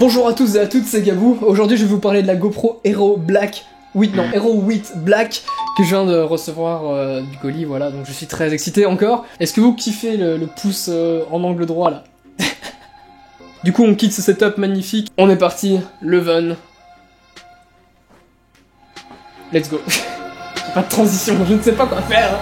Bonjour à tous et à toutes, c'est Gabou. Aujourd'hui je vais vous parler de la GoPro Hero Black. Hero 8 Black que je viens de recevoir du colis, voilà, donc je suis très excité encore. Est-ce que vous kiffez le pouce en angle droit là? Du coup on quitte ce setup magnifique, on est parti, Leuven. Let's go. J'ai pas de transition, je ne sais pas quoi faire.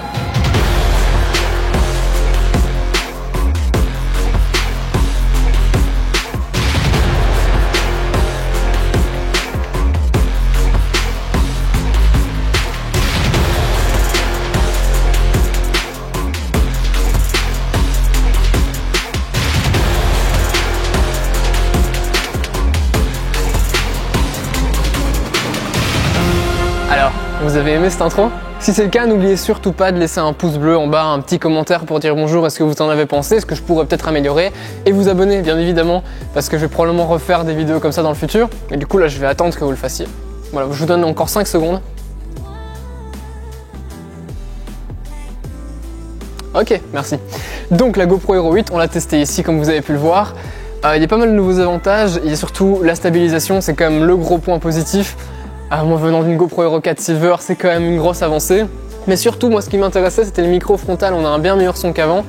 Alors, vous avez aimé cette intro? Si c'est le cas, n'oubliez surtout pas de laisser un pouce bleu en bas, un petit commentaire pour dire bonjour et ce que vous en avez pensé, ce que je pourrais peut-être améliorer, et vous abonner bien évidemment, parce que je vais probablement refaire des vidéos comme ça dans le futur, et du coup là je vais attendre que vous le fassiez. Voilà, je vous donne encore 5 secondes. Ok, merci. Donc la GoPro Hero 8, on l'a testée ici comme vous avez pu le voir. Il y a pas mal de nouveaux avantages, il y a surtout la stabilisation, c'est quand même le gros point positif. Moi venant d'une GoPro Hero 4 Silver, c'est quand même une grosse avancée. Mais surtout, moi ce qui m'intéressait, c'était le micro frontal, on a un bien meilleur son qu'avant.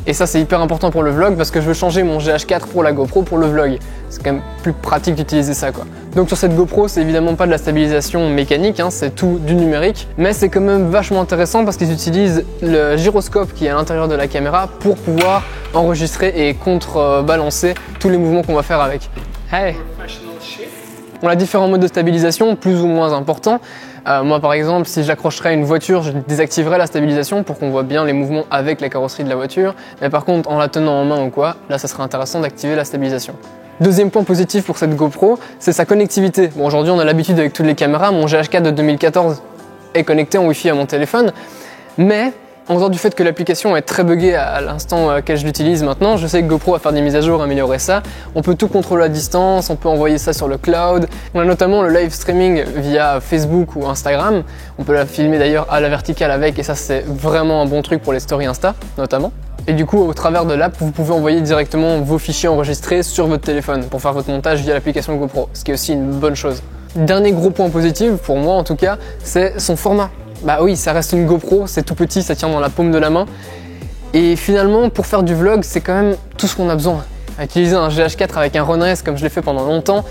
Et ça c'est hyper important pour le vlog parce que je veux changer mon GH4 pour la GoPro pour le vlog. C'est quand même plus pratique d'utiliser ça quoi. Donc sur cette GoPro, c'est évidemment pas de la stabilisation mécanique, hein, c'est tout du numérique. Mais c'est quand même vachement intéressant parce qu'ils utilisent le gyroscope qui est à l'intérieur de la caméra pour pouvoir enregistrer et contrebalancer tous les mouvements qu'on va faire avec. Hey. On a différents modes de stabilisation, plus ou moins importants. Moi par exemple, si j'accrocherais à une voiture, je désactiverais la stabilisation pour qu'on voit bien les mouvements avec la carrosserie de la voiture. Mais par contre, en la tenant en main ou quoi, là ça serait intéressant d'activer la stabilisation. Deuxième point positif pour cette GoPro, c'est sa connectivité. Bon, aujourd'hui on a l'habitude avec toutes les caméras, mon GH4 de 2014 est connecté en Wi-Fi à mon téléphone, mais en dehors du fait que l'application est très buggée à l'instant auquel je l'utilise maintenant, je sais que GoPro va faire des mises à jour, améliorer ça. On peut tout contrôler à distance, on peut envoyer ça sur le cloud. On a notamment le live streaming via Facebook ou Instagram. On peut la filmer d'ailleurs à la verticale avec et ça c'est vraiment un bon truc pour les stories Insta notamment. Et du coup au travers de l'app, vous pouvez envoyer directement vos fichiers enregistrés sur votre téléphone pour faire votre montage via l'application GoPro, ce qui est aussi une bonne chose. Dernier gros point positif, pour moi en tout cas, c'est son format. Bah oui, ça reste une GoPro, c'est tout petit, ça tient dans la paume de la main. Et finalement, pour faire du vlog, c'est quand même tout ce qu'on a besoin. Utiliser un GH4 avec un RunRes comme je l'ai fait pendant longtemps,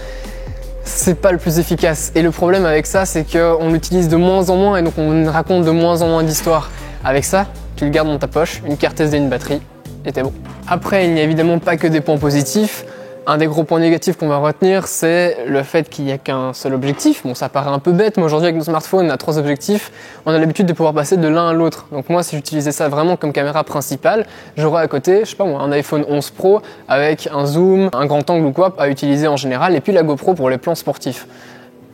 c'est pas le plus efficace. Et le problème avec ça, c'est qu'on l'utilise de moins en moins et donc on raconte de moins en moins d'histoires. Avec ça, tu le gardes dans ta poche, une carte SD, une batterie, et t'es bon. Après, il n'y a évidemment pas que des points positifs. Un des gros points négatifs qu'on va retenir, c'est le fait qu'il n'y a qu'un seul objectif. Bon, ça paraît un peu bête, mais aujourd'hui avec nos smartphones, on a 3 objectifs. On a l'habitude de pouvoir passer de l'un à l'autre. Donc moi, si j'utilisais ça vraiment comme caméra principale, j'aurais à côté, je sais pas moi, un iPhone 11 Pro avec un zoom, un grand angle ou quoi à utiliser en général, et puis la GoPro pour les plans sportifs.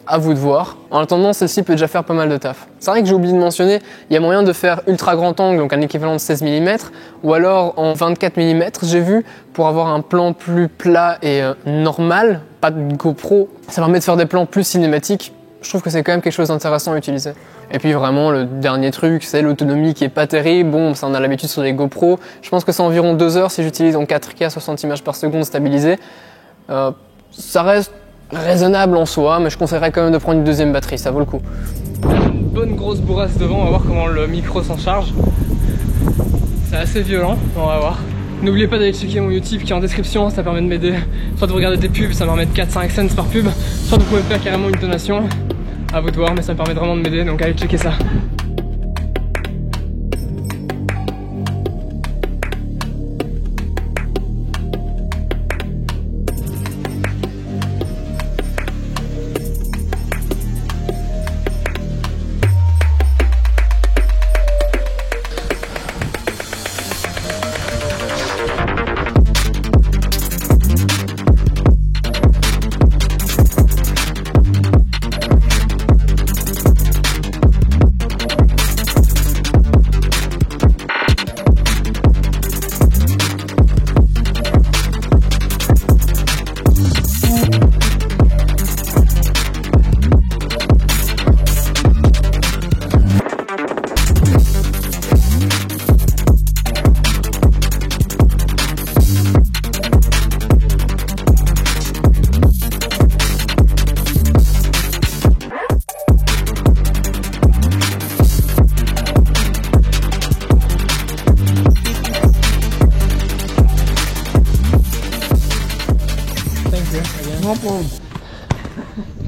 À vous de voir. En attendant, celle-ci peut déjà faire pas mal de taf. C'est vrai que j'ai oublié de mentionner, il y a moyen de faire ultra grand angle, donc un équivalent de 16 mm, ou alors en 24 mm, j'ai vu, pour avoir un plan plus plat et normal, pas de GoPro. Ça permet de faire des plans plus cinématiques. Je trouve que c'est quand même quelque chose d'intéressant à utiliser. Et puis vraiment, le dernier truc, c'est l'autonomie qui est pas terrible. Bon, ça on a l'habitude sur les GoPro. Je pense que c'est environ 2 heures si j'utilise en 4K 60 images par seconde stabilisées. Ça reste raisonnable en soi, mais je conseillerais quand même de prendre une deuxième batterie, ça vaut le coup. Une bonne grosse bourrasse devant, on va voir comment le micro s'en charge. C'est assez violent, on va voir. N'oubliez pas d'aller checker mon YouTube qui est en description, ça permet de m'aider. Soit de regarder des pubs, ça me remet 4-5 cents par pub, soit vous pouvez faire carrément une donation. À vous de voir, mais ça me permet vraiment de m'aider, donc allez checker ça.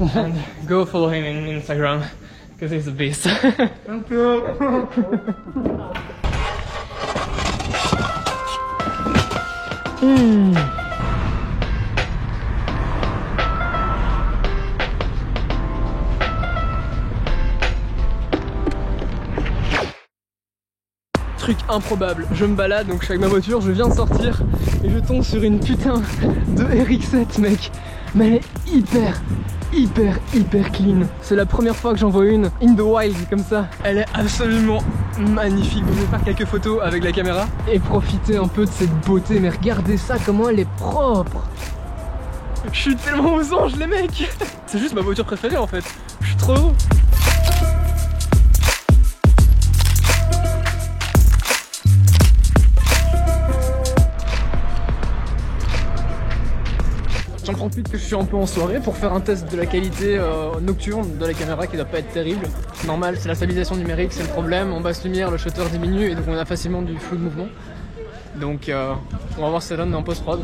And go follow him in Instagram because he's a beast. Thank you. Truc improbable, je me balade, donc je suis avec ma voiture, je viens de sortir et je tombe sur une putain de RX-7 mec. Mais elle est hyper clean. C'est la première fois que j'en vois une in the wild comme ça. Elle est absolument magnifique. Je vais faire quelques photos avec la caméra et profiter un peu de cette beauté. Mais regardez ça, comment elle est propre. Je suis tellement aux anges les mecs. C'est juste ma voiture préférée en fait. Je suis trop heureux. J'en profite que je suis un peu en soirée pour faire un test de la qualité nocturne de la caméra qui doit pas être terrible. Normal, c'est la stabilisation numérique, c'est le problème. En basse lumière, le shutter diminue et donc on a facilement du flou de mouvement. Donc on va voir si ça donne en post-prod.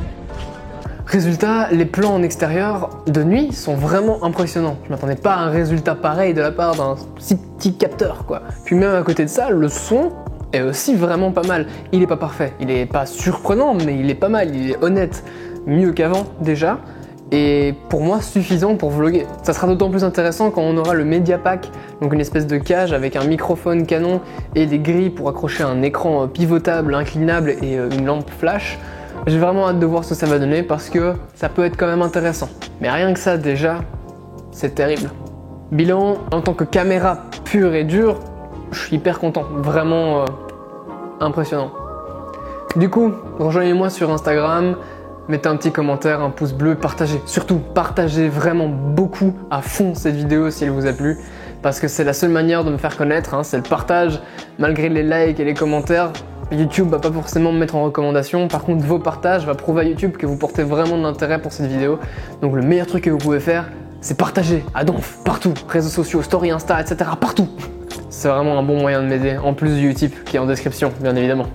Résultat, les plans en extérieur de nuit sont vraiment impressionnants. Je m'attendais pas à un résultat pareil de la part d'un si petit capteur quoi. Puis même à côté de ça, le son est aussi vraiment pas mal. Il est pas parfait, il est pas surprenant mais il est pas mal, il est honnête. Mieux qu'avant déjà. Et pour moi suffisant pour vlogger. Ça sera d'autant plus intéressant quand on aura le Media Pack, donc une espèce de cage avec un microphone canon et des grilles pour accrocher un écran pivotable, inclinable et une lampe flash. J'ai vraiment hâte de voir ce que ça va donner parce que ça peut être quand même intéressant. Mais rien que ça déjà, c'est terrible. Bilan, en tant que caméra pure et dure, je suis hyper content, vraiment impressionnant. Du coup, rejoignez-moi sur Instagram. Mettez un petit commentaire, un pouce bleu, partagez. Surtout, partagez vraiment beaucoup à fond cette vidéo si elle vous a plu. Parce que c'est la seule manière de me faire connaître, hein, c'est le partage. Malgré les likes et les commentaires, YouTube va pas forcément me mettre en recommandation. Par contre, vos partages va prouver à YouTube que vous portez vraiment de l'intérêt pour cette vidéo. Donc le meilleur truc que vous pouvez faire, c'est partager à donf, partout. Réseaux sociaux, story, Insta, etc. Partout. C'est vraiment un bon moyen de m'aider. En plus du Utip qui est en description, bien évidemment.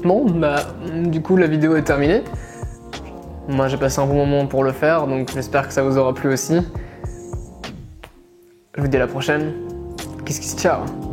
Bon, bah du coup la vidéo est terminée. Moi j'ai passé un bon moment pour le faire, donc j'espère que ça vous aura plu aussi. Je vous dis à la prochaine. Kiss kiss, ciao.